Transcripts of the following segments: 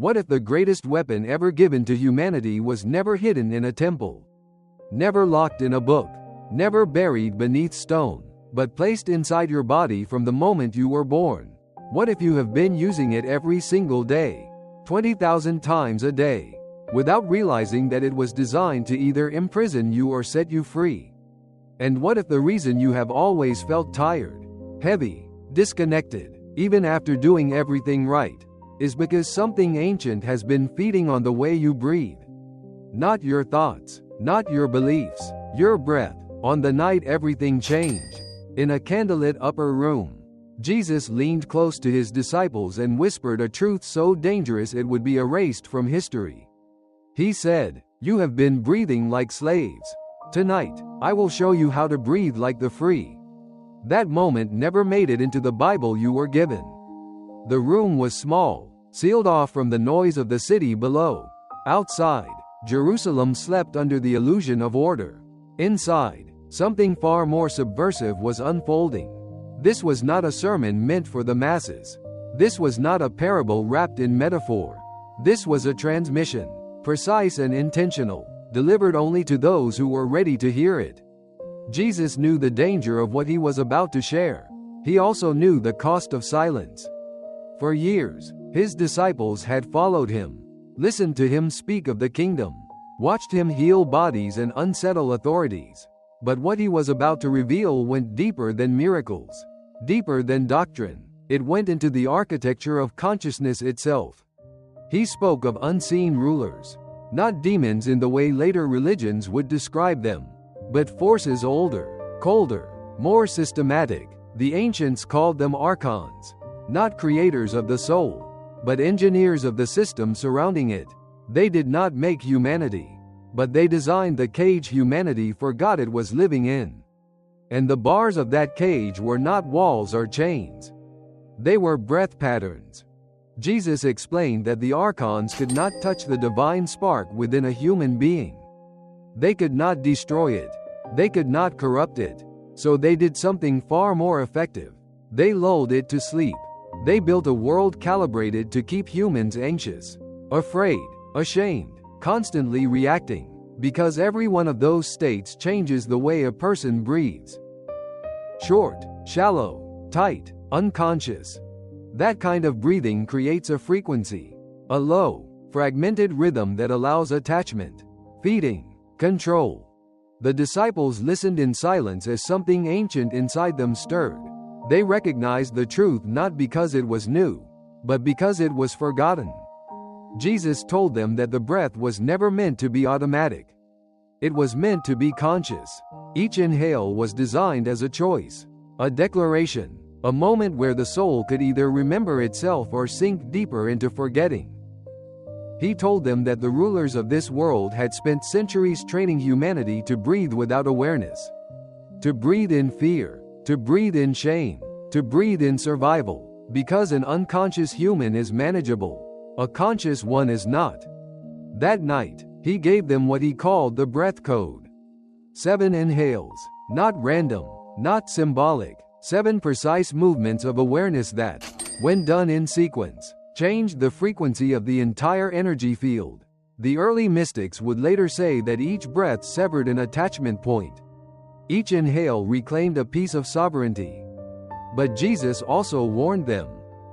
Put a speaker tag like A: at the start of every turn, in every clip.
A: What if the greatest weapon ever given to humanity was never hidden in a temple? Never locked in a book? Never buried beneath stone, but placed inside your body from the moment you were born? What if you have been using it every single day, 20,000 times a day, without realizing that it was designed to either imprison you or set you free? And what if the reason you have always felt tired, heavy, disconnected, even after doing everything right, is because something ancient has been feeding on the way you breathe? Not your thoughts, not your beliefs, your breath. On the night everything changed, in a candlelit upper room, Jesus leaned close to his disciples and whispered a truth so dangerous it would be erased from history. He said, "You have been breathing like slaves. Tonight, I will show you how to breathe like the free." That moment never made it into the Bible you were given. The room was small, sealed off from the noise of the city below. Outside, Jerusalem slept under the illusion of order. Inside, something far more subversive was unfolding. This was not a sermon meant for the masses. This was not a parable wrapped in metaphor. This was a transmission, precise and intentional, delivered only to those who were ready to hear it. Jesus knew the danger of what he was about to share. He also knew the cost of silence. For years, his disciples had followed him, listened to him speak of the kingdom, watched him heal bodies and unsettle authorities. But what he was about to reveal went deeper than miracles, deeper than doctrine. It went into the architecture of consciousness itself. He spoke of unseen rulers, not demons in the way later religions would describe them, but forces older, colder, more systematic. The ancients called them archons, not creators of the soul, but engineers of the system surrounding it. They did not make humanity, but they designed the cage humanity forgot it was living in. And the bars of that cage were not walls or chains. They were breath patterns. Jesus explained that the archons could not touch the divine spark within a human being. They could not destroy it. They could not corrupt it. So they did something far more effective. They lulled it to sleep. They built a world calibrated to keep humans anxious, afraid, ashamed, constantly reacting, because every one of those states changes the way a person breathes. Short, shallow, tight, unconscious. That kind of breathing creates a frequency, a low, fragmented rhythm that allows attachment, feeding, control. The disciples listened in silence as something ancient inside them stirred. They recognized the truth not because it was new, but because it was forgotten. Jesus told them that the breath was never meant to be automatic. It was meant to be conscious. Each inhale was designed as a choice, a declaration, a moment where the soul could either remember itself or sink deeper into forgetting. He told them that the rulers of this world had spent centuries training humanity to breathe without awareness, to breathe in fear, to breathe in shame, to breathe in survival, because an unconscious human is manageable. A conscious one is not. That night, he gave them what he called the breath code. 7 inhales, not random, not symbolic, 7 precise movements of awareness that, when done in sequence, changed the frequency of the entire energy field. The early mystics would later say that each breath severed an attachment point. Each inhale reclaimed a piece of sovereignty. But Jesus also warned them.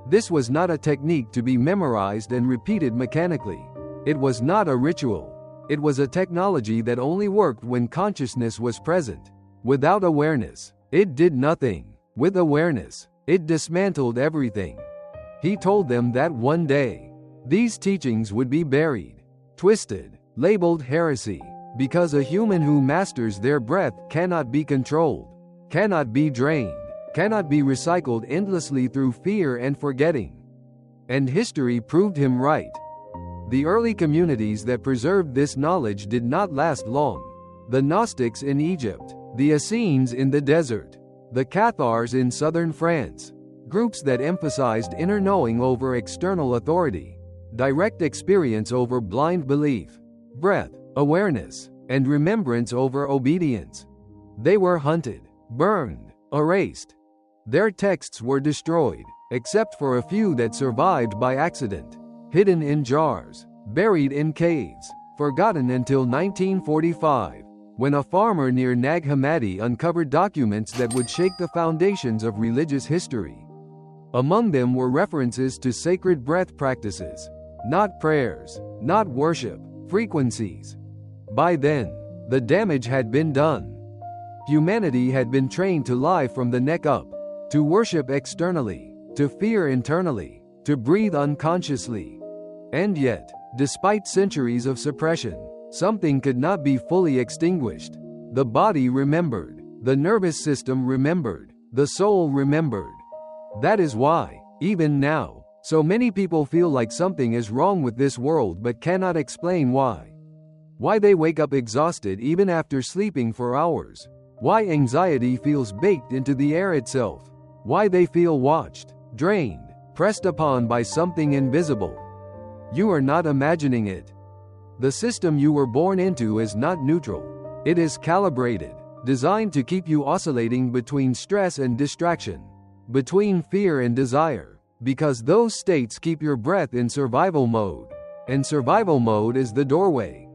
A: This was not a technique to be memorized and repeated mechanically. It was not a ritual. It was a technology that only worked when consciousness was present. Without awareness, it did nothing. With awareness, it dismantled everything. He told them that one day, these teachings would be buried, twisted, labeled heresy, because a human who masters their breath cannot be controlled, cannot be drained, cannot be recycled endlessly through fear and forgetting. And history proved him right. The early communities that preserved this knowledge did not last long. The Gnostics in Egypt, the Essenes in the desert, the Cathars in southern France, groups that emphasized inner knowing over external authority, direct experience over blind belief, breath, awareness, and remembrance over obedience. They were hunted, burned, erased. Their texts were destroyed, except for a few that survived by accident. hidden in jars, buried in caves, forgotten until 1945, when a farmer near Nag Hammadi uncovered documents that would shake the foundations of religious history. Among them were references to sacred breath practices, not prayers, not worship, frequencies. By then, the damage had been done. Humanity had been trained to lie from the neck up, to worship externally, to fear internally, to breathe unconsciously. And yet, despite centuries of suppression, something could not be fully extinguished. The body remembered, the nervous system remembered, the soul remembered. That is why, even now, so many people feel like something is wrong with this world but cannot explain why. Why they wake up exhausted even after sleeping for hours. Why anxiety feels baked into the air itself. Why they feel watched, drained, pressed upon by something invisible. You are not imagining it. The system you were born into is not neutral. It is calibrated, designed to keep you oscillating between stress and distraction, between fear and desire, because those states keep your breath in survival mode, and survival mode is the doorway.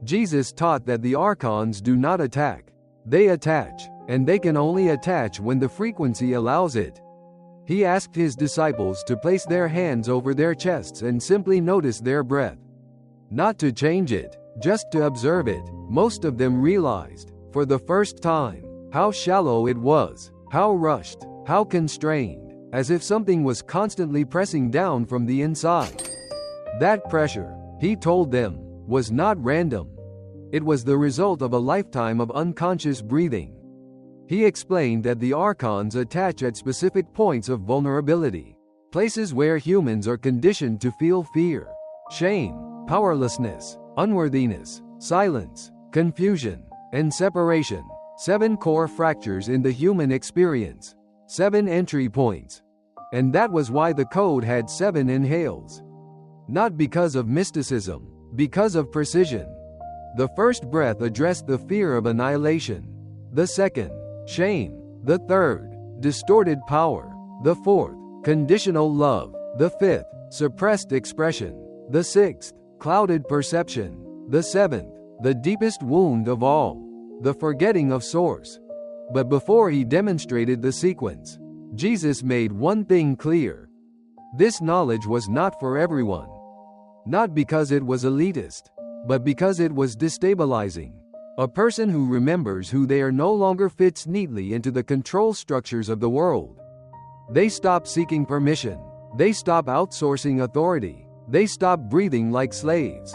A: Jesus taught that the archons do not attack, they attach, and they can only attach when the frequency allows it. He asked his disciples to place their hands over their chests and simply notice their breath. Not to change it, just to observe it. Most of them realized, for the first time, how shallow it was, how rushed, how constrained, as if something was constantly pressing down from the inside. That pressure, he told them, was not random. It was the result of a lifetime of unconscious breathing. He explained that the archons attach at specific points of vulnerability, places where humans are conditioned to feel fear, shame, powerlessness, unworthiness, silence, confusion, and separation. 7 core fractures in the human experience. 7 entry points. And that was why the code had 7 inhales. Not because of mysticism, because of precision. The first breath addressed the fear of annihilation. The second, shame. The third, distorted power. The fourth, conditional love. The fifth, suppressed expression. The sixth, clouded perception. The seventh, the deepest wound of all, the forgetting of source. But before he demonstrated the sequence, Jesus made one thing clear. This knowledge was not for everyone. Not because it was elitist, but because it was destabilizing. A person who remembers who they are no longer fits neatly into the control structures of the world. They stop seeking permission. They stop outsourcing authority. They stop breathing like slaves.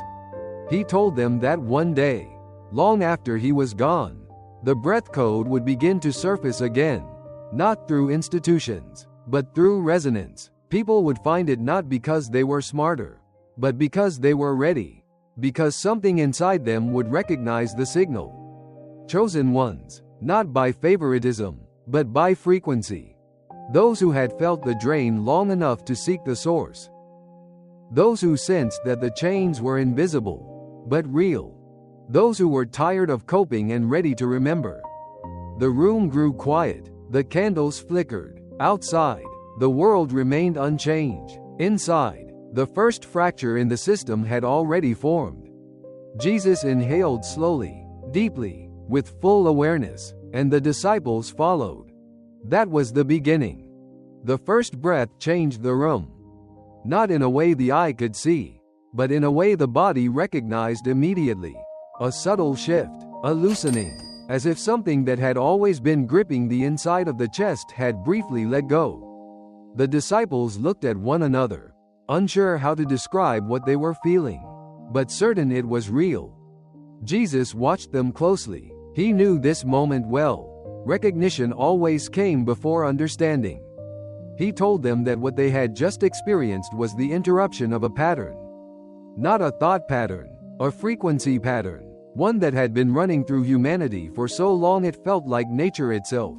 A: He told them that one day, long after he was gone, the breath code would begin to surface again, not through institutions, but through resonance. People would find it not because they were smarter, but because they were ready, because something inside them would recognize the signal. Chosen ones, not by favoritism, but by frequency. Those who had felt the drain long enough to seek the source. Those who sensed that the chains were invisible, but real. Those who were tired of coping and ready to remember. The room grew quiet, the candles flickered. Outside, the world remained unchanged. Inside, the first fracture in the system had already formed. Jesus inhaled slowly, deeply, with full awareness, and the disciples followed. That was the beginning. The first breath changed the room. Not in a way the eye could see, but in a way the body recognized immediately. A subtle shift, a loosening, as if something that had always been gripping the inside of the chest had briefly let go. The disciples looked at one another, unsure how to describe what they were feeling, but certain it was real. Jesus watched them closely. He knew this moment well. Recognition always came before understanding. He told them that what they had just experienced was the interruption of a pattern. Not a thought pattern, a frequency pattern, one that had been running through humanity for so long it felt like nature itself.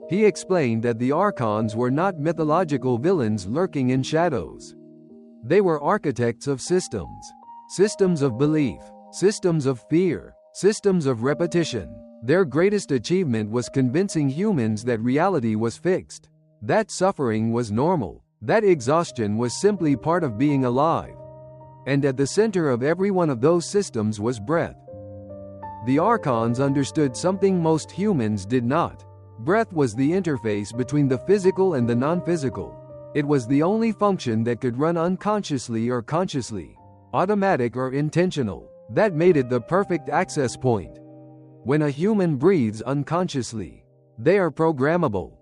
A: He explained that the archons were not mythological villains lurking in shadows. They were architects of systems. Systems of belief, systems of fear, systems of repetition. Their greatest achievement was convincing humans that reality was fixed, that suffering was normal, That exhaustion was simply part of being alive. And at the center of every one of those systems was breath. The archons understood something most humans did not. Breath was the interface between the physical and the non-physical. It was the only function that could run unconsciously or consciously, automatic or intentional. That made it the perfect access point. When a human breathes unconsciously, they are programmable.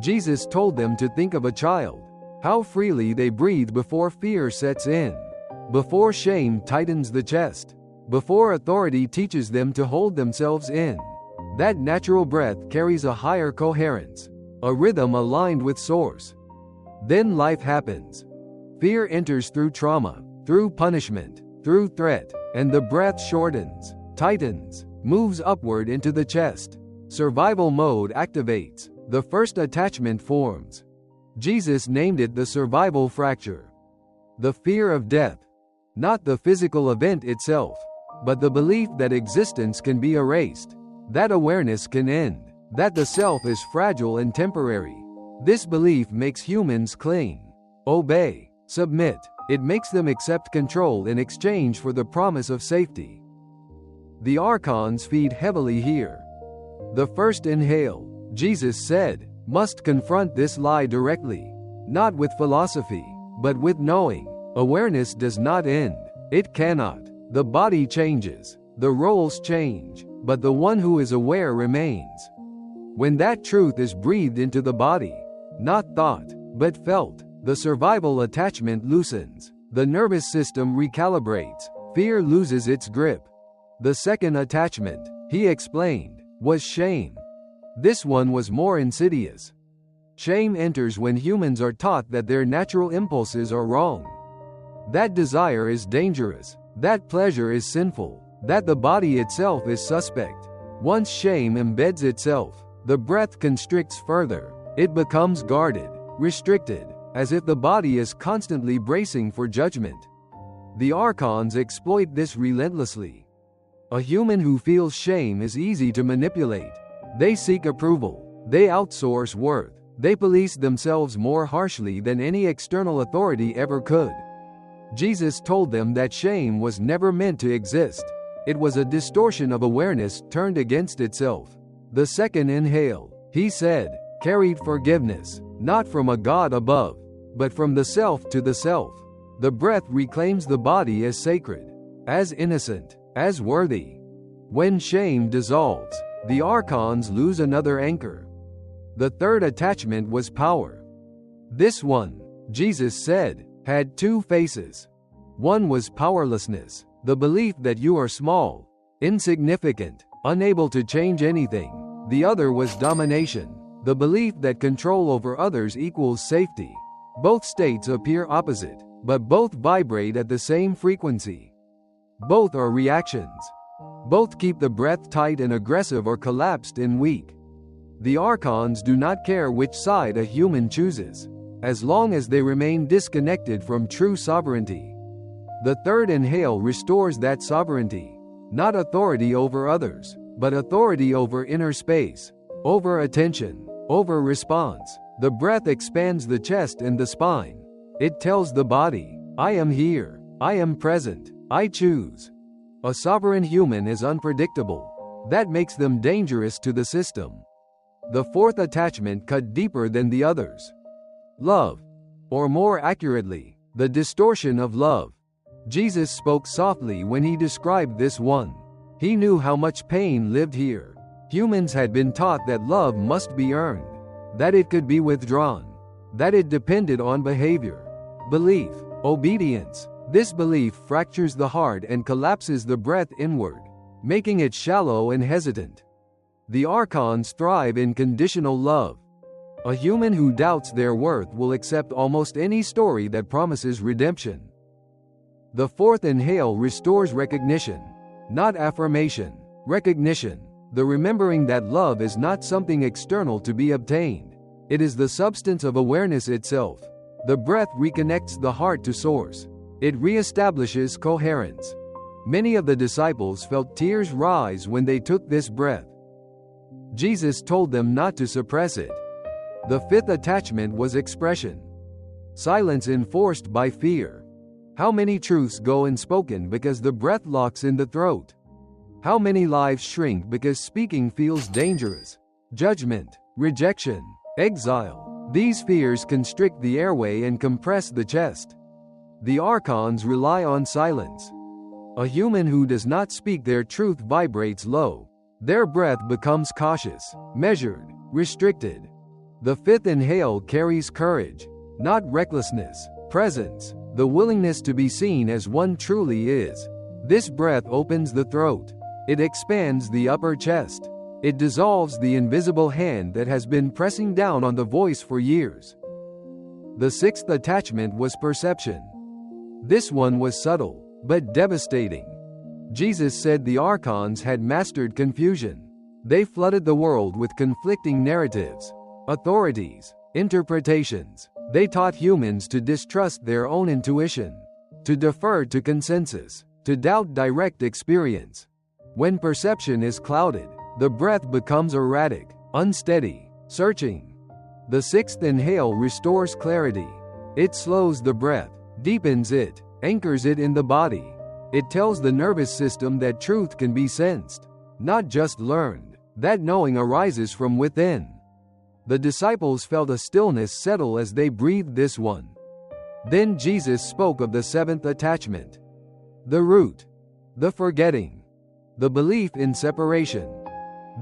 A: Jesus told them to think of a child, how freely they breathe before fear sets in, before shame tightens the chest, before authority teaches them to hold themselves in. That natural breath carries a higher coherence, a rhythm aligned with source. Then life happens. Fear enters through trauma, through punishment, through threat, and the breath shortens, tightens, moves upward into the chest. Survival mode activates. The first attachment forms. Jesus named it the survival fracture. The fear of death. Not the physical event itself, but the belief that existence can be erased, that awareness can end, that the self is fragile and temporary. This belief makes humans cling, obey, submit. It makes them accept control in exchange for the promise of safety. The archons feed heavily here. The first inhale, Jesus said, must confront this lie directly, not with philosophy, but with knowing. Awareness does not end. It cannot. The body changes, the roles change, but the one who is aware remains. When that truth is breathed into the body, not thought, but felt, the survival attachment loosens, the nervous system recalibrates, fear loses its grip. The second attachment, he explained, was shame. This one was more insidious. Shame enters when humans are taught that their natural impulses are wrong, that desire is dangerous, that pleasure is sinful, that the body itself is suspect. Once shame embeds itself, the breath constricts further. It becomes guarded, restricted, as if the body is constantly bracing for judgment. The archons exploit this relentlessly. A human who feels shame is easy to manipulate. They seek approval. They outsource worth. They police themselves more harshly than any external authority ever could. Jesus told them that shame was never meant to exist. It was a distortion of awareness turned against itself. The second inhale, he said, carried forgiveness, not from a God above, but from the self to the self. The breath reclaims the body as sacred, as innocent, as worthy. When shame dissolves, the archons lose another anchor. The third attachment was power. This one, Jesus said, had two faces. One was powerlessness, the belief that you are small, insignificant, unable to change anything. The other was domination, the belief that control over others equals safety. Both states appear opposite, but both vibrate at the same frequency. Both are reactions. Both keep the breath tight and aggressive or collapsed and weak. The archons do not care which side a human chooses, as long as they remain disconnected from true sovereignty. The third inhale restores that sovereignty, not authority over others, but authority over inner space, over attention, over response. The breath expands the chest and the spine. It tells the body, I am here, I am present, I choose. A sovereign human is unpredictable. That makes them dangerous to the system. The fourth attachment cut deeper than the others. Love, or more accurately, the distortion of love. Jesus spoke softly when he described this one. He knew how much pain lived here. Humans had been taught that love must be earned, that it could be withdrawn, that it depended on behavior, belief, obedience. This belief fractures the heart and collapses the breath inward, making it shallow and hesitant. The archons thrive in conditional love. A human who doubts their worth will accept almost any story that promises redemption. The fourth inhale restores recognition, not affirmation, recognition, the remembering that love is not something external to be obtained. It is the substance of awareness itself. The breath reconnects the heart to source. It reestablishes coherence. Many of the disciples felt tears rise when they took this breath. Jesus told them not to suppress it. The fifth attachment was expression. Silence enforced by fear. How many truths go unspoken because the breath locks in the throat? How many lives shrink because speaking feels dangerous? Judgment, rejection, exile. These fears constrict the airway and compress the chest. The archons rely on silence. A human who does not speak their truth vibrates low. Their breath becomes cautious, measured, restricted. The fifth inhale carries courage, not recklessness, presence, the willingness to be seen as one truly is. This breath opens the throat. It expands the upper chest. It dissolves the invisible hand that has been pressing down on the voice for years. The sixth attachment was perception. This one was subtle, but devastating. Jesus said the archons had mastered confusion. They flooded the world with conflicting narratives, authorities, interpretations. They taught humans to distrust their own intuition, to defer to consensus, to doubt direct experience. When perception is clouded, the breath becomes erratic, unsteady, searching. The sixth inhale restores clarity. It slows the breath, deepens it, anchors it in the body. It tells the nervous system that truth can be sensed, not just learned, that knowing arises from within. The disciples felt a stillness settle as they breathed this one. Then Jesus spoke of the seventh attachment. The root, the forgetting, the belief in separation.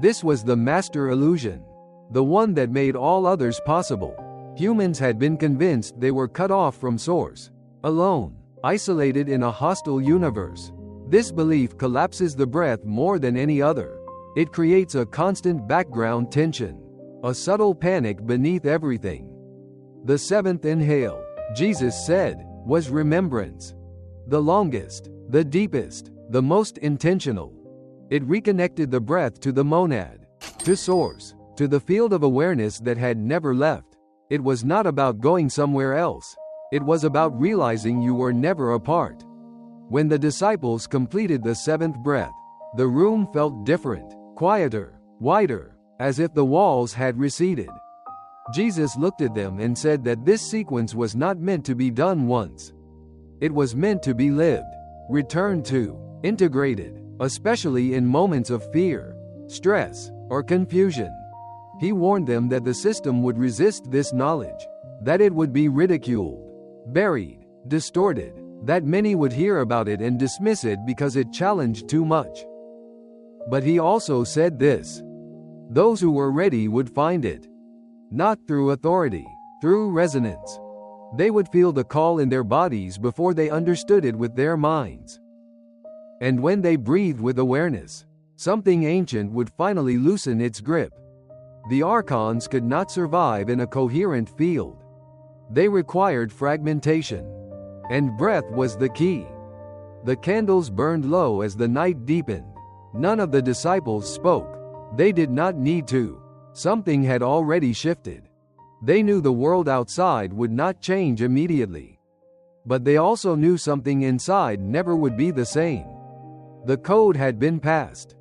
A: This was the master illusion, the one that made all others possible. Humans had been convinced they were cut off from source, alone, isolated in a hostile universe. This belief collapses the breath more than any other. It creates a constant background tension, a subtle panic beneath everything. The seventh inhale, Jesus said, was remembrance. The longest, the deepest, the most intentional. It reconnected the breath to the monad, to source, to the field of awareness that had never left. It was not about going somewhere else. It was about realizing you were never apart. When the disciples completed the seventh breath, the room felt different, quieter, wider, as if the walls had receded. Jesus looked at them and said that this sequence was not meant to be done once. It was meant to be lived, returned to, integrated, especially in moments of fear, stress, or confusion. He warned them that the system would resist this knowledge, that it would be ridiculed, buried, distorted, that many would hear about it and dismiss it because it challenged too much. But he also said this: those who were ready would find it. Not through authority, through resonance. They would feel the call in their bodies before they understood it with their minds. And when they breathed with awareness, something ancient would finally loosen its grip. The archons could not survive in a coherent field. They required fragmentation. And breath was the key. The candles burned low as the night deepened. None of the disciples spoke. They did not need to. Something had already shifted. They knew the world outside would not change immediately. But they also knew something inside never would be the same. The code had been passed.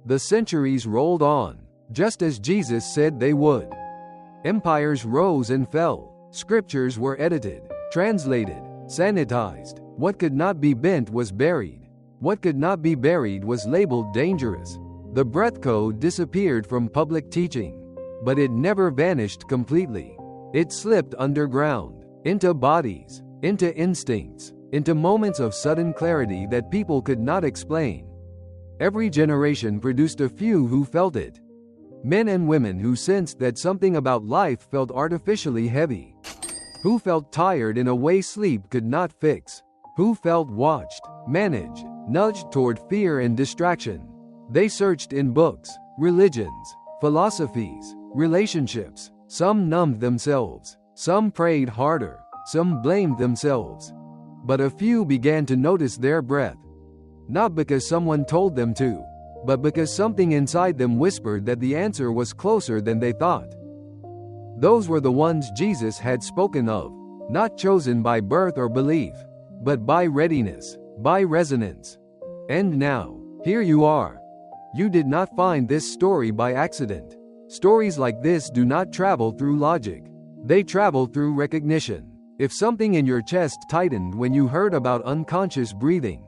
A: The centuries rolled on, just as Jesus said they would. Empires rose and fell. Scriptures were edited, translated, sanitized. What could not be bent was buried. What could not be buried was labeled dangerous. The breath code disappeared from public teaching. But it never vanished completely. It slipped underground, into bodies, into instincts, into moments of sudden clarity that people could not explain. Every generation produced a few who felt it. Men and women who sensed that something about life felt artificially heavy. Who felt tired in a way sleep could not fix. Who felt watched, managed, nudged toward fear and distraction. They searched in books, religions, philosophies, relationships. Some numbed themselves. Some prayed harder. Some blamed themselves. But a few began to notice their breath. Not because someone told them to, but because something inside them whispered that the answer was closer than they thought. Those were the ones Jesus had spoken of, not chosen by birth or belief, but by readiness, by resonance. And now, here you are. You did not find this story by accident. Stories like this do not travel through logic. They travel through recognition. If something in your chest tightened when you heard about unconscious breathing.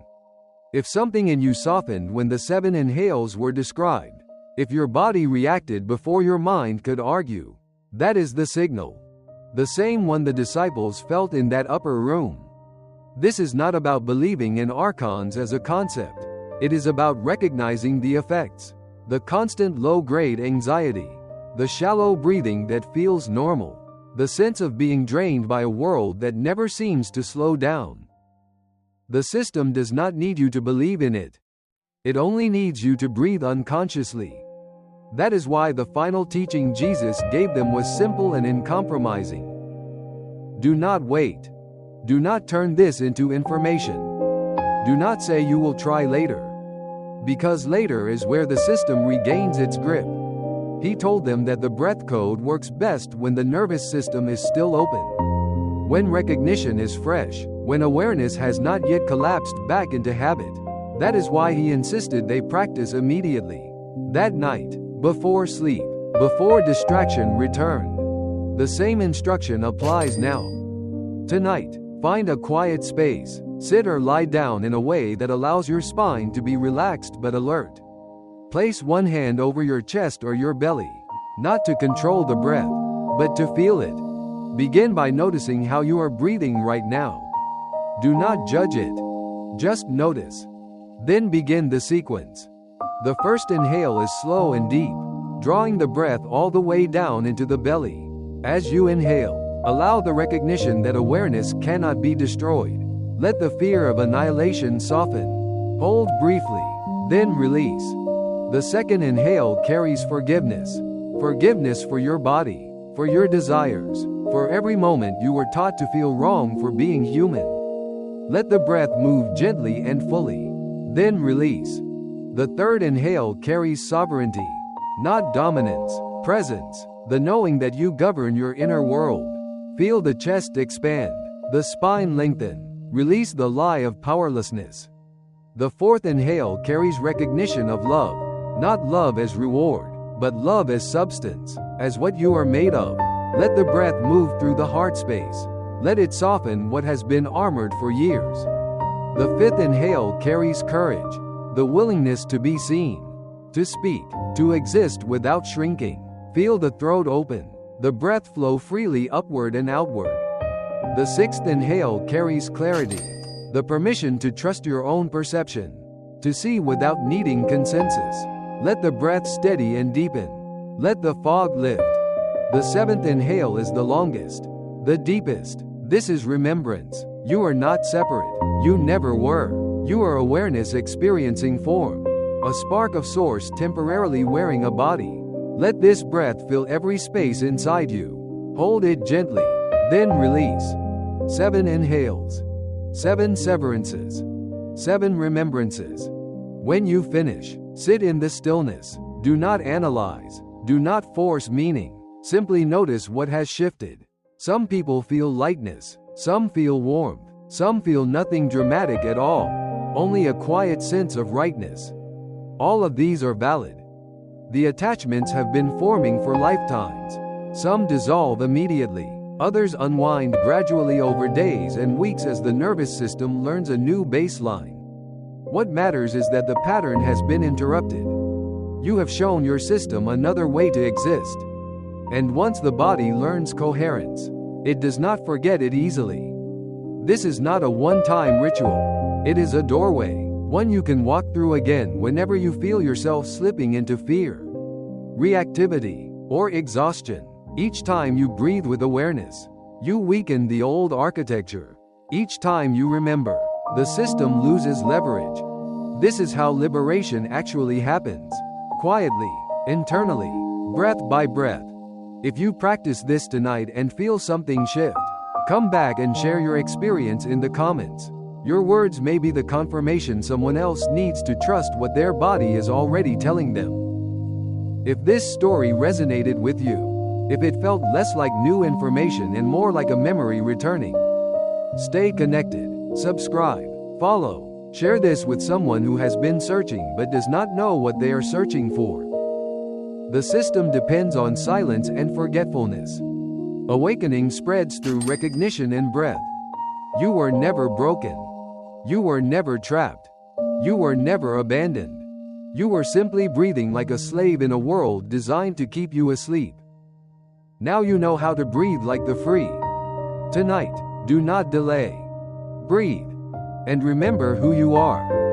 A: If something in you softened when the 7 inhales were described. If your body reacted before your mind could argue. That is the signal. The same one the disciples felt in that upper room. This is not about believing in archons as a concept. It is about recognizing the effects. The constant low-grade anxiety. The shallow breathing that feels normal. The sense of being drained by a world that never seems to slow down. The system does not need you to believe in it. It only needs you to breathe unconsciously. That is why the final teaching Jesus gave them was simple and uncompromising. Do not wait. Do not turn this into information. Do not say you will try later. Because later is where the system regains its grip. He told them that the breath code works best when the nervous system is still open. When recognition is fresh, when awareness has not yet collapsed back into habit. That is why he insisted they practice immediately. That night, before sleep, before distraction returned. The same instruction applies now. Tonight, find a quiet space, sit or lie down in a way that allows your spine to be relaxed but alert. Place one hand over your chest or your belly, not to control the breath, but to feel it. Begin by noticing how you are breathing right now. Do not judge it. Just notice. Then begin the sequence. The first inhale is slow and deep, drawing the breath all the way down into the belly. As you inhale, allow the recognition that awareness cannot be destroyed. Let the fear of annihilation soften. Hold briefly, then release. The second inhale carries forgiveness. Forgiveness for your body, for your desires, for every moment you were taught to feel wrong for being human. Let the breath move gently and fully. Then release. The third inhale carries sovereignty, not dominance, presence, the knowing that you govern your inner world. Feel the chest expand, the spine lengthen. Release the lie of powerlessness. The fourth inhale carries recognition of love, not love as reward, but love as substance, as what you are made of. Let the breath move through the heart space. Let it soften what has been armored for years. The fifth inhale carries courage, the willingness to be seen, to speak, to exist without shrinking. Feel the throat open, the breath flow freely upward and outward. The sixth inhale carries clarity, the permission to trust your own perception, to see without needing consensus. Let the breath steady and deepen. Let the fog lift. The seventh inhale is the longest, the deepest. This is remembrance. You are not separate. You never were. You are awareness experiencing form, a spark of source temporarily wearing a body. Let this breath fill every space inside you. Hold it gently, then release. 7 inhales. 7 severances. 7 remembrances. When you finish, sit in the stillness. Do not analyze. Do not force meaning. Simply notice what has shifted. Some people feel lightness. Some feel warmth. Some feel nothing dramatic at all. Only a quiet sense of rightness. All of these are valid. The attachments have been forming for lifetimes. Some dissolve immediately. Others unwind gradually over days and weeks as the nervous system learns a new baseline. What matters is that the pattern has been interrupted. You have shown your system another way to exist. And once the body learns coherence, it does not forget it easily. This is not a one-time ritual. It is a doorway, one you can walk through again whenever you feel yourself slipping into fear, reactivity, or exhaustion. Each time you breathe with awareness, you weaken the old architecture. Each time you remember, the system loses leverage. This is how liberation actually happens. Quietly, internally, breath by breath. If you practice this tonight and feel something shift, come back and share your experience in the comments. Your words may be the confirmation someone else needs to trust what their body is already telling them. If this story resonated with you, if it felt less like new information and more like a memory returning, stay connected, subscribe, follow, share this with someone who has been searching but does not know what they are searching for. The system depends on silence and forgetfulness. Awakening spreads through recognition and breath. You were never broken. You were never trapped. You were never abandoned. You were simply breathing like a slave in a world designed to keep you asleep. Now you know how to breathe like the free. Tonight, do not delay. Breathe. And remember who you are.